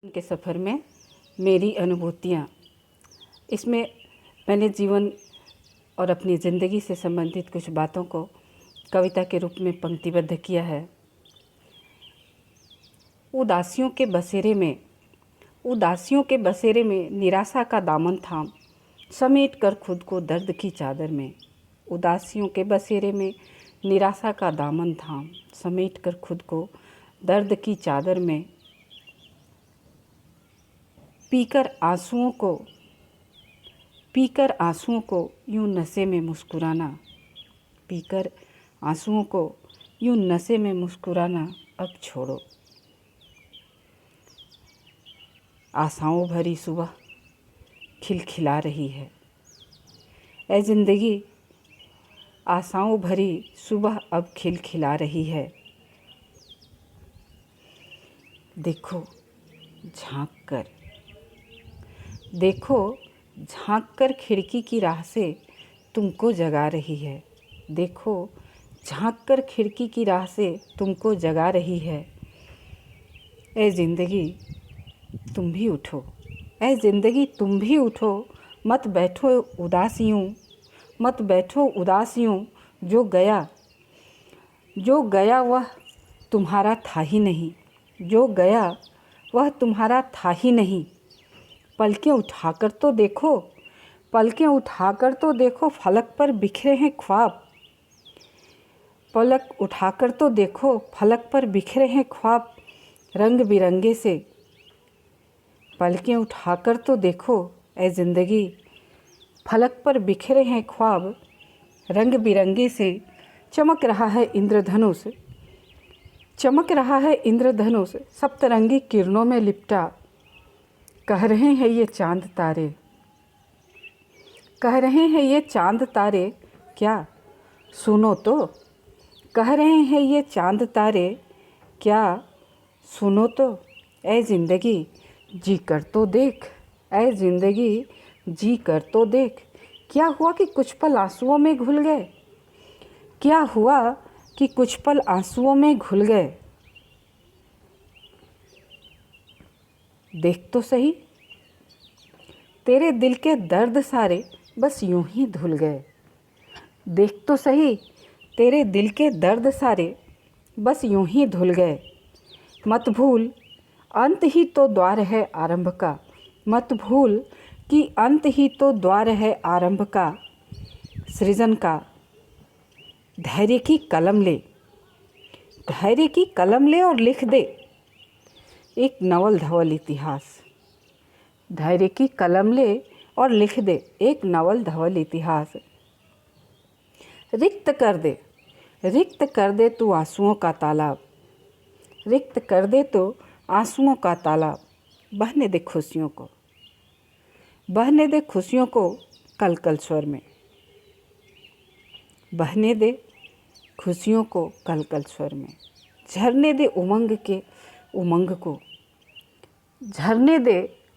के सफ़र में मेरी अनुभूतियाँ, इसमें मैंने जीवन और अपनी ज़िंदगी से संबंधित कुछ बातों को कविता के रूप में पंक्तिबद्ध किया है। उदासियों के बसेरे में निराशा का दामन थाम समेट कर खुद को दर्द की चादर में। उदासियों के बसेरे में निराशा का दामन थाम समेट कर खुद को दर्द की चादर में। पीकर आंसुओं को यूं नशे में मुस्कुराना, पीकर आंसुओं को यूं नशे में मुस्कुराना अब छोड़ो। आशाओं भरी सुबह खिलखिला रही है, ऐ ज़िंदगी आशाओं भरी सुबह अब खिलखिला रही है। देखो झांक कर खिड़की की राह से तुमको जगा रही है। देखो झांक कर खिड़की की राह से तुमको जगा रही है। ऐ ज़िंदगी तुम भी उठो, ऐ ज़िंदगी तुम भी उठो, मत बैठो उदास यूं। जो गया वह तुम्हारा था ही नहीं, जो गया वह तुम्हारा था ही नहीं। पलकें उठाकर तो देखो फलक पर बिखरे हैं ख्वाब, पलक उठाकर तो देखो फलक पर बिखरे हैं ख्वाब रंग बिरंगे से। पलकें उठाकर तो देखो ऐ ज़िंदगी फलक पर बिखरे हैं ख्वाब रंग बिरंगे से। चमक रहा है इंद्रधनुष सप्तरंगी किरणों में लिपटा। कह रहे हैं ये चांद तारे क्या सुनो तो। कह रहे हैं ये चांद तारे क्या सुनो तो। ऐ ज़िंदगी जी कर तो देख, ऐ ज़िंदगी जी कर तो देख। क्या हुआ कि कुछ पल आंसुओं में घुल गए, क्या हुआ कि कुछ पल आंसुओं में घुल गए। देख तो सही तेरे दिल के दर्द सारे बस यूं ही धुल गए। देख तो सही तेरे दिल के दर्द सारे बस यूं ही धुल गए। मत भूल अंत ही तो द्वार है आरंभ का, मत भूल कि अंत ही तो द्वार है आरंभ का सृजन का। धैर्य की कलम ले और लिख दे एक नवल धवल इतिहास। धैर्य की कलम ले और लिख दे एक नवल धवल इतिहास। रिक्त कर दे तू आंसुओं का तालाब, रिक्त कर दे तो आंसुओं का तालाब। बहने दे खुशियों को कल कल स्वर में, बहने दे खुशियों को कल कल स्वर में। झरने दे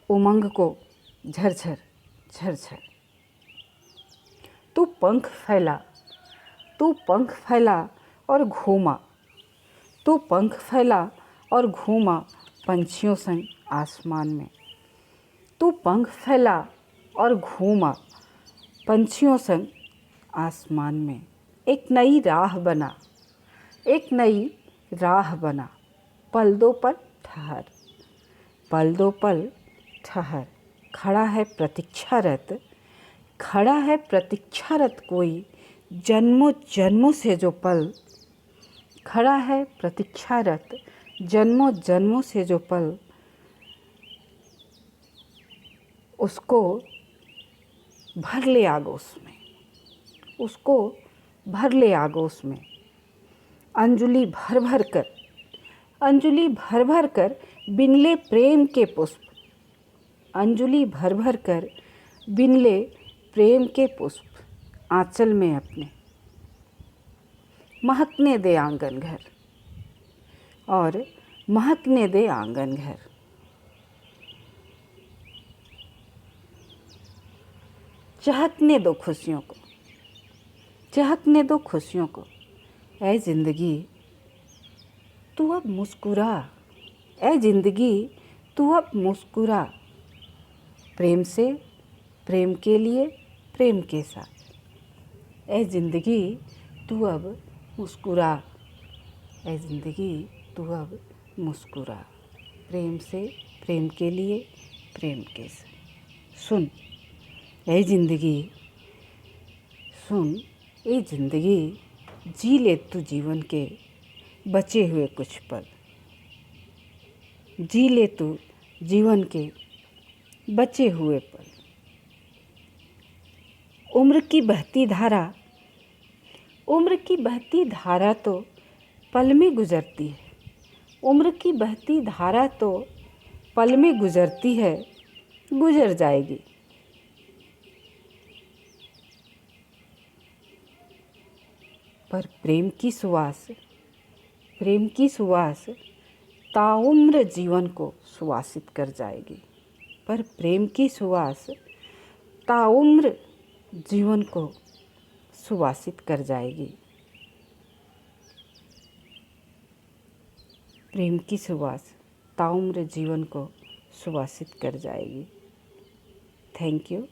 उमंग को झरझर झरझर। तू पंख फैला और घूमा पंछियों संग आसमान में। तू पंख फैला और घूमा पंछियों संग आसमान में। एक नई राह बना पल दो पल ठहर। खड़ा है प्रतीक्षारत कोई जन्मों जन्मों से जो पल। खड़ा है प्रतीक्षारत जन्मों जन्मों से जो पल। उसको भर ले आगोश में। अंजुलि भर कर बिनले प्रेम के पुष्प। अंजुलि भर कर बिनले प्रेम के पुष्प आंचल में अपने। महकने दे आंगन घर और महकने दे आंगन घर। चहकने दो खुशियों को ऐ ज़िंदगी तू अब मुस्कुरा। ऐ ज़िंदगी तू अब मुस्कुरा, प्रेम से, प्रेम के लिए, प्रेम के साथ। ऐ ज़िंदगी तू अब मुस्कुरा, ऐ ज़िंदगी तू अब मुस्कुरा, प्रेम से, प्रेम के लिए, प्रेम के साथ। सुन ऐ ज़िंदगी, सुन ऐ ज़िंदगी, जी ले तू जीवन के बचे हुए कुछ पल। जी ले तू जीवन के बचे हुए पल। उम्र की बहती धारा, उम्र की बहती धारा तो पल में गुजरती है। उम्र की बहती धारा तो पल में गुजरती है, गुजर जाएगी। पर प्रेम की सुवास, प्रेम की सुवास ताउम्र जीवन को सुवासित कर जाएगी। पर प्रेम की सुवास ताउम्र जीवन को सुवासित कर जाएगी। प्रेम की सुवास ताउम्र जीवन को सुवासित कर जाएगी। Thank you.